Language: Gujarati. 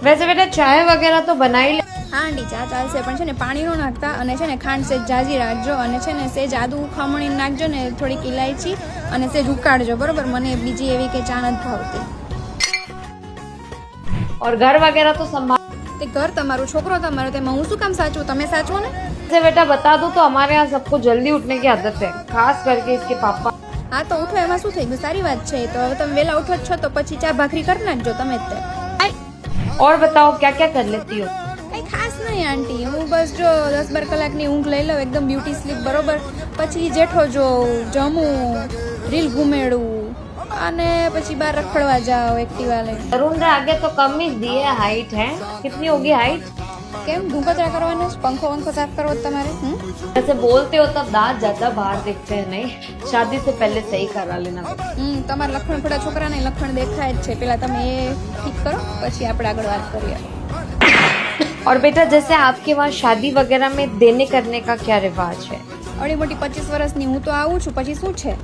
वैसे बेटा चाय वगैरह तो बना ही ले। હા આંટી ચા ચાલશે પણ છે ને પાણી ન નાખતા અને છે ને ખાંડ સેજ જાજી રાખજો અને છે ને સેજ આદુ ખમણી નાખજો ને થોડીક ઇલાયચી અને સેજ ઉકાળજો બરોબર મને બીજી એવી કે ચા નથી ભાવતી और घर वगैरह तो संभाल। તે ઘર તમારું છોકરો તમારો તેમાં હું શું કામ સાચું તમે સાચવો ને वैसे बेटा बता दूं तो हमारे यहाँ सबको जल्दी उठने की आदत है, खास करके इसके पापा। હા તો ઉઠો એમાં શું થઈ ગયું સારી વાત છે તો હવે તમે વહેલા ઉઠો જ છો તો પછી ચા ભાખરી કરી નાખજો તમે જ તે और बताओ क्या क्या कर लेती हो? કઈ ખાસ નહીં આંટી હું બસ જો 10-12 કલાકની ઊંઘ લઈ લઉં એકદમ બ્યુટી સ્લીપ બરોબર પછી જેઠો જોઉં જમું રીલ ઘુમેડું અને પછી બહાર રખડવા જાઓ એક્ટિવા લઈને तरुण ने आगे तो कम ही दी है हाइट है, कितनी होगी हाइट? કેમ ધૂંકતરા કરવાના છે? પંખો વંખો સાફ કરવો છે તમારે ऐसे बोलते हो तब दांत ज्यादा बाहर दिखते हैं, नहीं? शादी से पहले सही करा लेना। તમારા લખણ થોડા છોકરાને લખણ દેખાય જ છે પેલા તમે એ ઠીક કરો પછી આપણે આગળ વાત કરીએ और बेटा जैसे आपके वहाँ शादी वगैरह में देने करने का क्या रिवाज है? અડી મોટી 25 વર્ષની હું તો આવું છું પછી શું છે